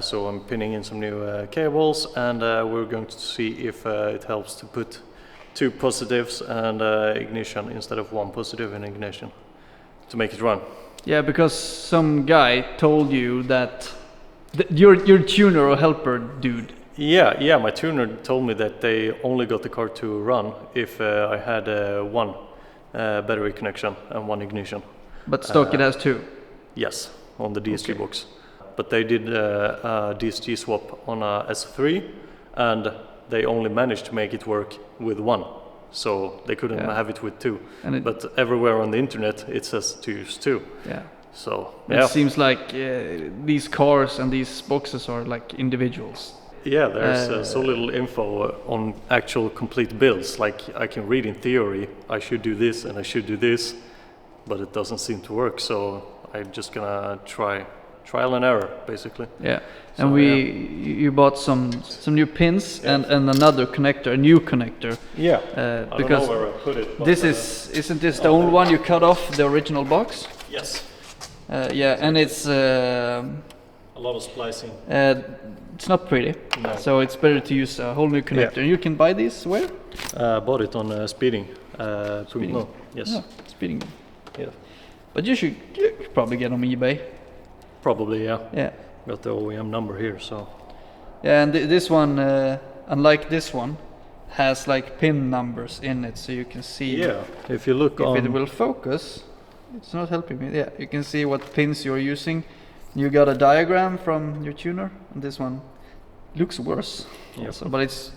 So I'm pinning in some new cables, and we're going to see if it helps to put 2 positives and ignition instead of 1 positive in ignition to make it run. Yeah, because some guy told you that your tuner or helper dude. Yeah, my tuner told me that they only got the car to run if I had 1 battery connection and 1 ignition. But stock it has 2? Yes, on the Dsg box. But they did a Dsg swap on a S3, and they only managed to make it work with 1. So they couldn't have it with 2. But everywhere on the internet it says to use 2. Yeah. So it seems like these cars and these boxes are like individuals. Yeah, there's so little info on actual complete builds. Like I can read in theory, I should do this and I should do this, but it doesn't seem to work. So I'm just gonna trial and error, basically. Yeah, so, and you bought some new pins and another connector, a new connector. Yeah, because I don't know where I put it. This isn't this the old one you cut off the original box? Yes. Yeah, and it's a lot of splicing. It's not pretty, so it's better to use a whole new connector. And you can buy these where? Bought it on Speeding. Speeding. No, yes. Yeah, Speeding. Yeah. But you should probably get on eBay. Probably, yeah. Yeah. Got the OEM number here, so. Yeah, and this one, unlike this one, has like pin numbers in it, so you can see. Yeah. If you look if it will focus, it's not helping me. Yeah, you can see what pins you're using. You got a diagram from your tuner, and this one looks worse. Yep. Also, but it's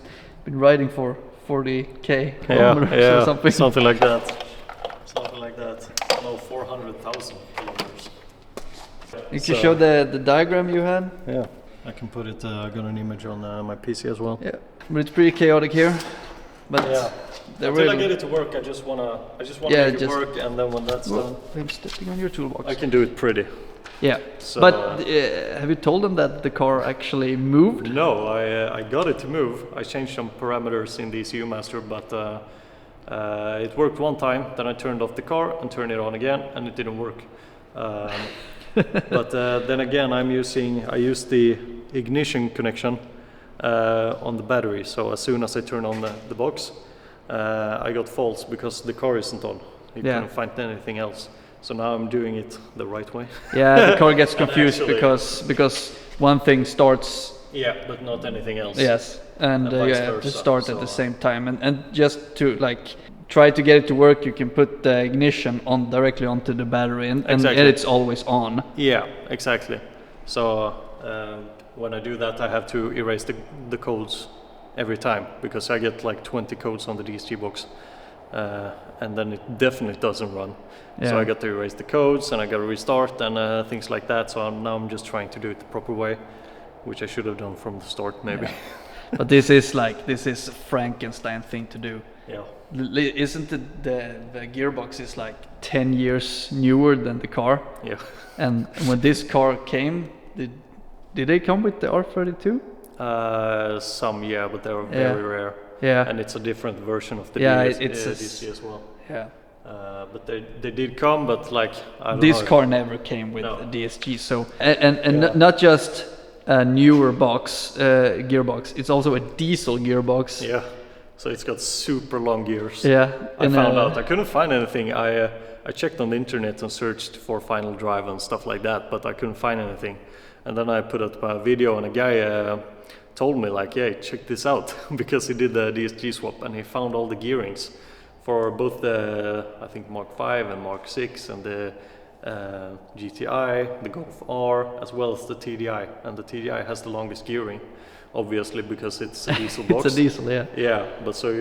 been riding for 40k kilometers or something. Something like that. Something like that. No, 400,000 kilometers. You can show the diagram you had. Yeah, I can put it. I got an image on my PC as well. Yeah, but it's pretty chaotic here. But until I get it to work, I just wanna make it work, and then when that's done, I'm stepping on your toolbox. I can do it pretty. Yeah, so, but have you told them that the car actually moved? No, I got it to move. I changed some parameters in the ecumaster, but it worked one time. Then I turned off the car and turned it on again, and it didn't work. But then again, I use the ignition connection on the battery. So as soon as I turn on the box, I got false because the car isn't on. You couldn't find anything else. So now I'm doing it the right way. Yeah, the car gets confused because one thing starts. Yeah, but not anything else. Yes, and you have to start at the same time. And just to like try to get it to work, you can put the ignition on directly onto the battery, and it's always on. Yeah, exactly. So when I do that, I have to erase the codes every time, because I get like 20 codes on the Dsg box, and then it definitely doesn't run. So I got to erase the codes, and I got to restart, and things like that. So now I'm just trying to do it the proper way, which I should have done from the start, maybe. Yeah. But this is a Frankenstein thing to do. Yeah. Isn't the gearbox is like 10 years newer than the car? Yeah. And when this car came, did they come with the R32? Some, yeah, but they're very rare. Yeah. And it's a different version of the DSG as well. Yeah. But they did come, but like I don't this know. car never came with a DSG. So and not just a newer gearbox. It's also a diesel gearbox. Yeah. So it's got super long gears. Yeah. I found out I couldn't find anything. I checked on the internet and searched for final drive and stuff like that, but I couldn't find anything. And then I put up a video, and a guy told me like, "Yeah, check this out," because he did the DSG swap, and he found all the gearings for both the Mark 5 and Mark 6 and the GTI, the Golf R, as well as the TDI. And the TDI has the longest gearing, obviously, because it's a diesel box. It's a diesel, yeah. Yeah, but so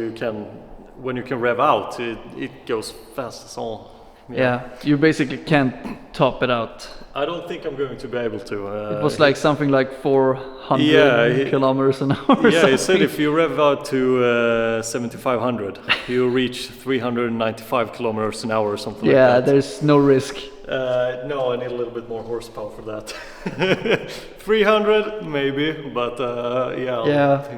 when you can rev out, it goes fast as all. Yeah, you basically can't top it out. I don't think I'm going to be able to. It was like something like 400 kilometers an hour. Yeah, he said if you rev out to 7,500, you reach 395 kilometers an hour or something like that. Yeah, there's no risk. No, I need a little bit more horsepower for that. 300 maybe, but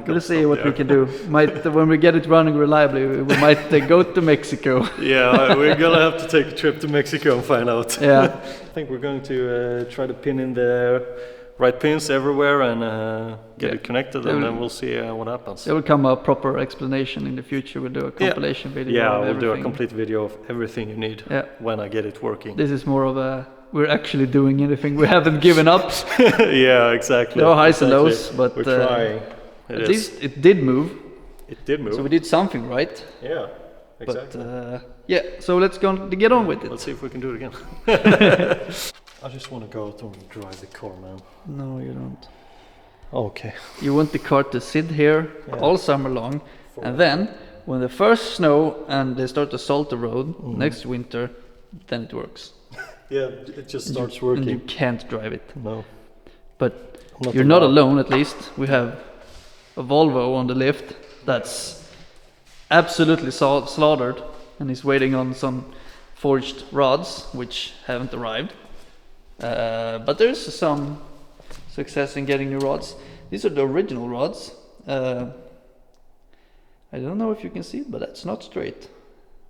we'll see what we can do. When we get it running reliably, we might go to Mexico. Yeah, we're gonna have to take a trip to Mexico and find out. Yeah. I think we're going to try to pin in the right pins everywhere and get it connected, and then we'll see what happens. There will come a proper explanation in the future. We'll do a compilation video. Yeah, of we'll do a everything. complete video of everything you need when I get it working. This is more of a, we're actually doing anything. We haven't given up. Yeah, exactly. There are highs and lows, but we're trying. At least it did move. It did move. So we did something right. Yeah, exactly. But yeah, so let's get on with it. Let's see if we can do it again. I just want to go out and drive the car, man. No, you don't. Okay. You want the car to sit here all summer long, and then when the first snow and they start to salt the road next winter, then it works. Yeah, it just starts working. And you can't drive it. No. But you're not alone, at least. We have a Volvo on the lift that's absolutely slaughtered and is waiting on some forged rods, which haven't arrived. But there's some success in getting new rods. These are the original rods. I don't know if you can see it, but that's not straight.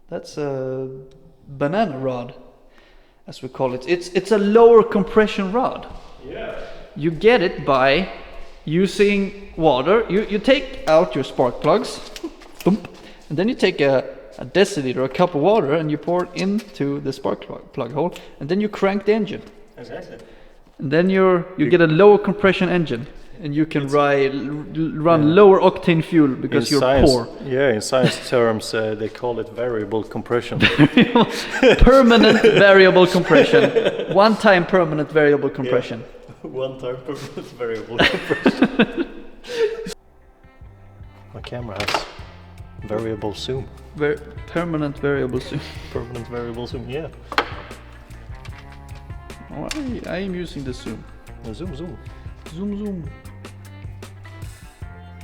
That's a banana rod, as we call it. It's a lower compression rod. Yeah. You get it by using water. You take out your spark plugs, boom, and then you take a deciliter, a cup of water, and you pour it into the spark plug hole, and then you crank the engine. Exactly. And then you get a lower compression engine, and you can run lower octane fuel because you're poor. Yeah, in science terms, they call it variable compression. Permanent variable compression. One-time permanent variable compression. Yeah. One-time permanent variable compression. My camera has variable zoom. Permanent variable zoom. Permanent variable zoom, yeah. Oh, I am using the zoom. Zoom. Zoom.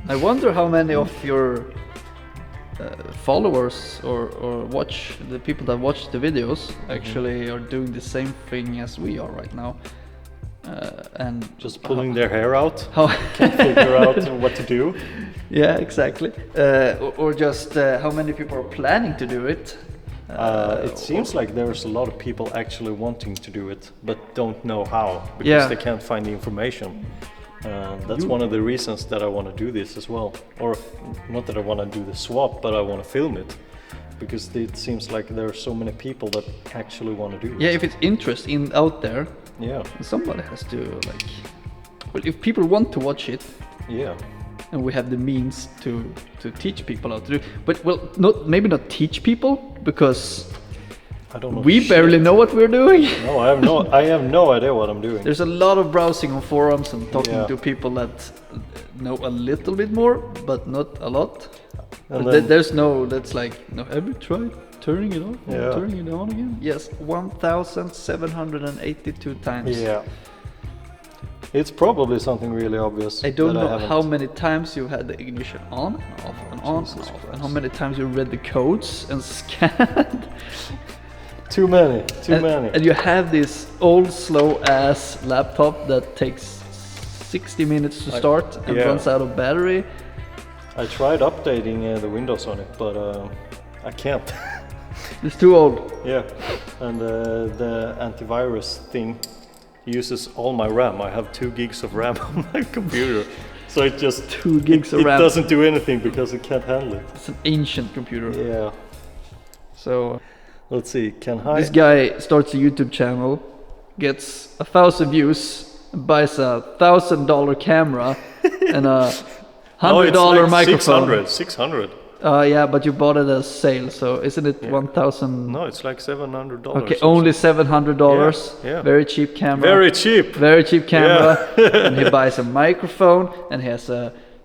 I wonder how many of your followers or watch the people that watch the videos actually are doing the same thing as we are right now, and just pulling their hair out. How can't figure out what to do. Yeah, exactly. Or just how many people are planning to do it. It seems like there's a lot of people actually wanting to do it, but don't know how because they can't find the information. That's one of the reasons that I want to do this as well. Or not that I want to do the swap, but I want to film it because it seems like there are so many people that actually want to do it. Yeah, if it's interest out there, somebody has to well, if people want to watch it, and we have the means to teach people how to do, but maybe not teach people because I don't know. We barely know what we're doing. No, I have no idea what I'm doing. There's a lot of browsing on forums and talking to people that know a little bit more, but not a lot. But there's that's like, no, have you tried turning it off? Yeah. Turning it on again? Yes, 1,782 times. Yeah. It's probably something really obvious. I don't know how many times you had the ignition on and off and on and off, and how many times you read the codes and scanned. Too many. And you have this old slow ass laptop that takes 60 minutes to start and runs out of battery. I tried updating the Windows on it, but I can't. It's too old. Yeah, and the antivirus thing uses all my RAM. I have 2 gigs of RAM on my computer, so it just 2 gigs of RAM. It doesn't do anything because it can't handle it. It's an ancient computer. Yeah. So let's see. This guy starts a YouTube channel, gets 1,000 views, buys a $1,000 camera and a $100 microphone. 600. Yeah, but you bought it as sale, so isn't it 1,000? No, it's like $700. Okay, only $700. Yeah. Very cheap camera. Very cheap camera. And he buys a microphone, and he has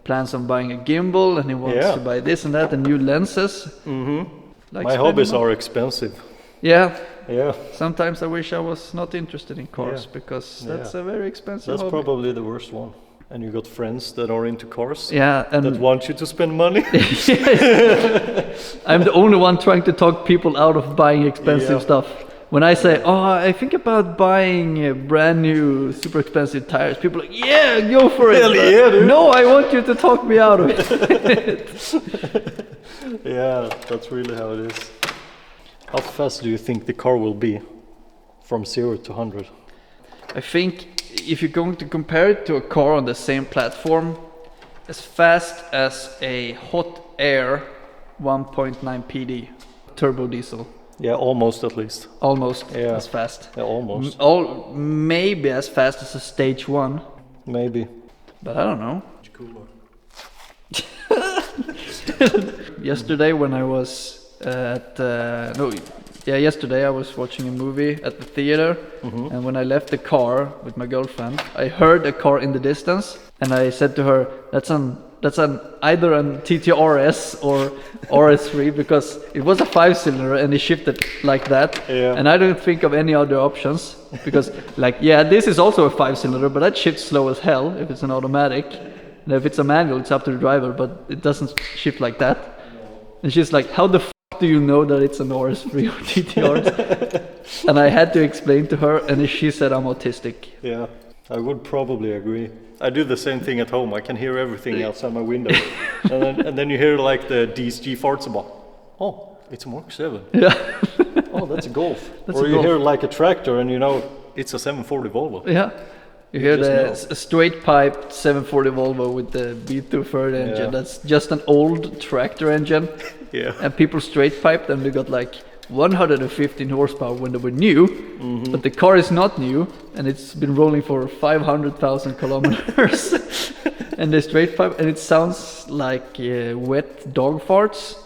plans on buying a gimbal, and he wants to buy this and that, and new lenses. My hobbies are expensive. Yeah. Yeah. Sometimes I wish I was not interested in cars because that's a very expensive hobby. That's probably the worst one. And you got friends that are into cars. Yeah, and that want you to spend money. I'm the only one trying to talk people out of buying expensive stuff. When I say, I think about buying brand new, super expensive tires, people are like, yeah, go for it. Hell yeah, dude. No, I want you to talk me out of it. Yeah, that's really how it is. How fast do you think the car will be from 0 to 100? I think if you're going to compare it to a car on the same platform, as fast as a hot air 1.9 PD turbo diesel. Yeah, almost at least. Almost as fast. Yeah, almost. Maybe as fast as a stage 1. Maybe. But I don't know. Yesterday when I was yesterday I was watching a movie at the theater, and when I left the car with my girlfriend, I heard a car in the distance, and I said to her, that's either an TTRS or RS3, because it was a 5-cylinder and it shifted like that, and I don't think of any other options, because this is also a 5-cylinder, but that shifts slow as hell if it's an automatic, and if it's a manual it's up to the driver, but it doesn't shift like that. And she's like, how the do you know that it's an RS3 or TTRs? And I had to explain to her, and she said I'm autistic. Yeah, I would probably agree. I do the same thing at home. I can hear everything outside my window. and then you hear like the Dsg farts about, oh, it's a Mark 7. Yeah. Oh, that's a Golf. Or you hear like a tractor and you know it's a 740 Volvo. Yeah. You hear a straight pipe 740 Volvo with the B230 engine. That's just an old tractor engine. Yeah. And people straight piped and they got like 115 horsepower when they were new. But the car is not new and it's been rolling for 500,000 kilometers. And they straight pipe and it sounds like wet dog farts.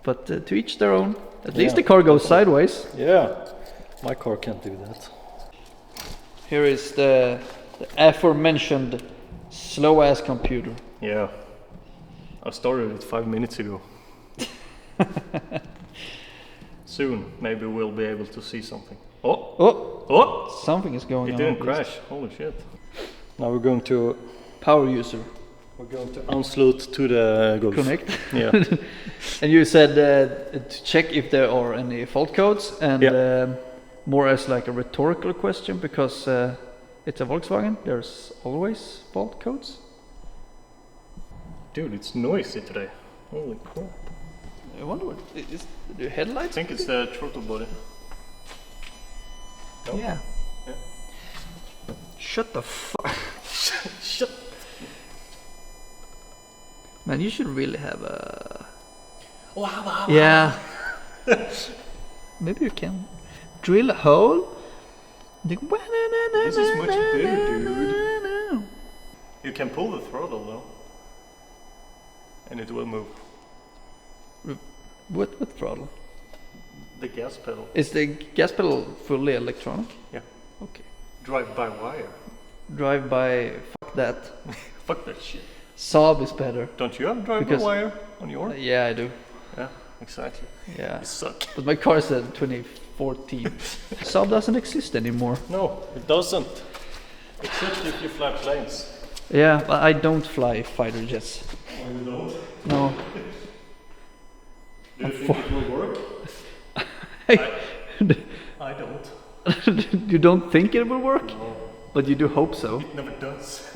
But to each their own. At least the car goes sideways. Yeah. My car can't do that. Here is the aforementioned slow-ass computer. Yeah. I started it 5 minutes ago. Soon, maybe we'll be able to see something. Oh! Something is going on. It didn't crash. Holy shit. Now we're going to... Power user. We're going to unsleuth to the Golf. Connect. Yeah. And you said to check if there are any fault codes, and more as like a rhetorical question, because it's a Volkswagen, there's always fault codes. Dude, it's noisy today. Holy crap. I wonder what is the headlights? I think it's the throttle body. No? Yeah. Shut the fuck. Shut. Man, you should really have a... Wow. Yeah. Maybe you can drill a hole. This is much better, dude. You can pull the throttle though. And it will move. What throttle? The gas pedal. Is the gas pedal fully electronic? Yeah. Okay. Drive by wire. Drive by... Fuck that. Fuck that shit. Saab is better. Don't you have drive by wire on your? Yeah, I do. Yeah, exactly. Yeah. You suck. But my car is a 2014. Saab doesn't exist anymore. No, it doesn't. Except if you fly planes. Yeah, but I don't fly fighter jets. Oh, you don't? No. Do you think it will work? I don't. You don't think it will work? No. But you do hope so. It never does.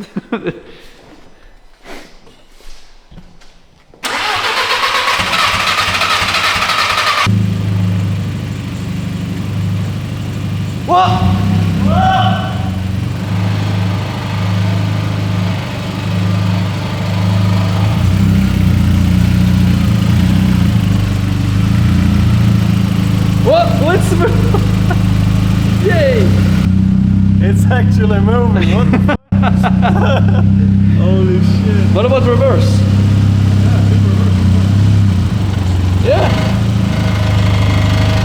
What? What's the... Yay! It's actually moving. What the fuck? Holy shit. What about reverse? Yeah.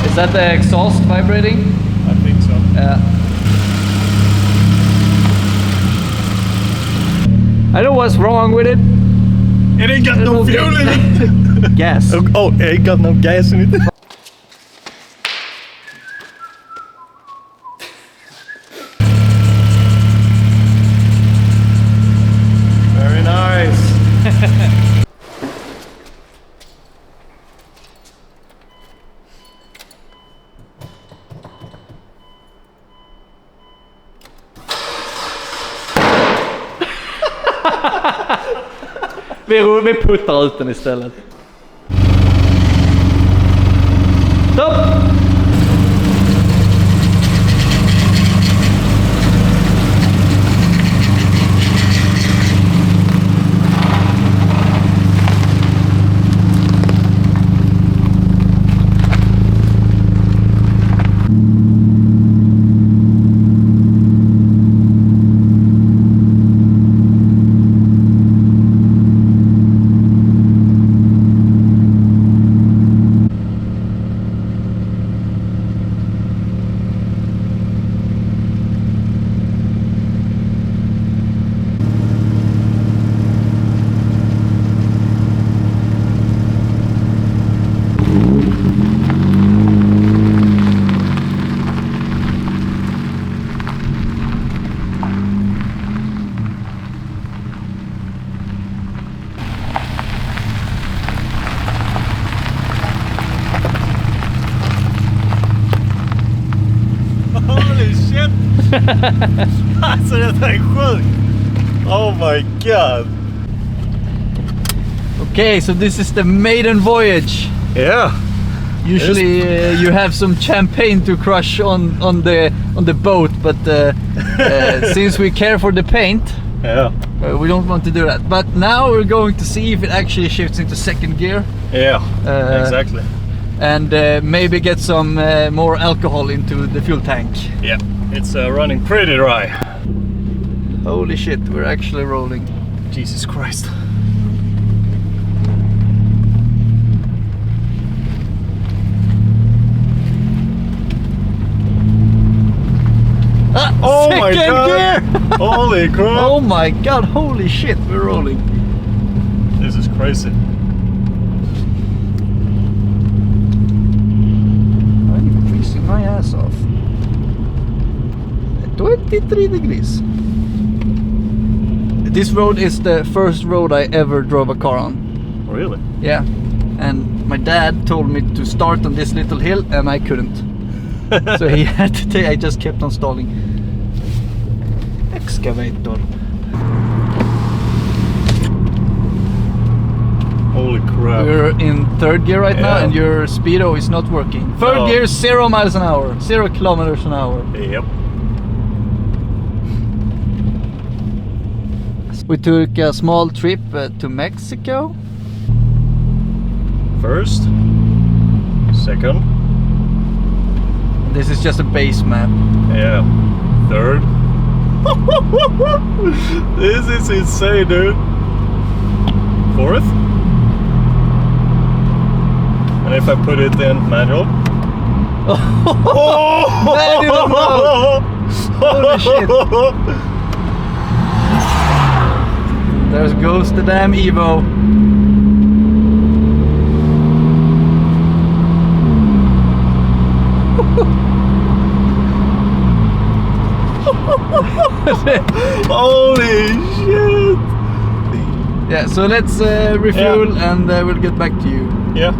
Is that the exhaust vibrating? I think so. Yeah. I know what's wrong with it. It ain't got no fuel in it. Gas. Oh, it ain't got no gas in it. Very nice. Vi puttar ut den istället. Stopp! Alltså det är sjukt! Oh my god! Okay, so this is the maiden voyage. Yeah! Usually you have some champagne to crush on the boat, but since we care for the paint, we don't want to do that. But now we're going to see if it actually shifts into second gear. Yeah, exactly. And maybe get some more alcohol into the fuel tank. Yeah, it's running pretty dry. Holy shit, we're actually rolling. Jesus Christ. Oh my god! Gear. Holy crap! Oh my god, holy shit, we're rolling. This is crazy. I'm freezing my ass off. 23 degrees. This road is the first road I ever drove a car on. Really? Yeah. And my dad told me to start on this little hill and I couldn't. So he had to take, I just kept on stalling. Excavator. Holy crap. We're in third gear right now and your speedo is not working. Third gear, 0 miles an hour, 0 kilometers an hour. Yep. We took a small trip to Mexico. First. Second. This is just a base map. Yeah. Third. This is insane, dude. Fourth. And if I put it in manual. Manual mode! Holy shit. There goes the damn Evo. Holy shit! Yeah, so let's refuel and we'll get back to you. Yeah.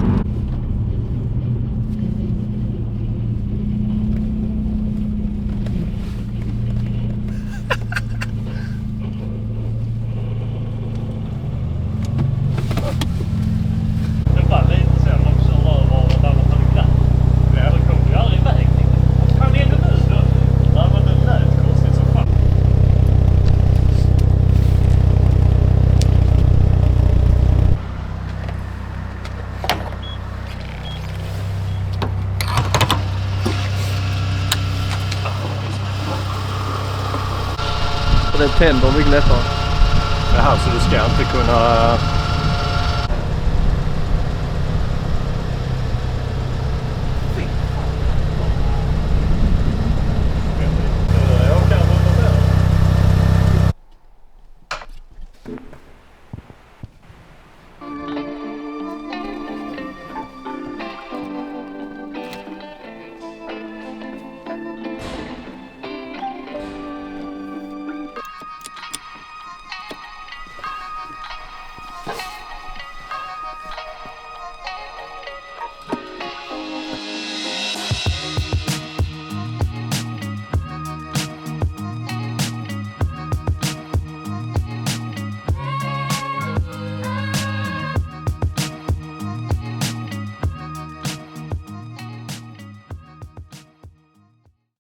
Det är tänder vi glättar. Jaha, så du ska inte kunna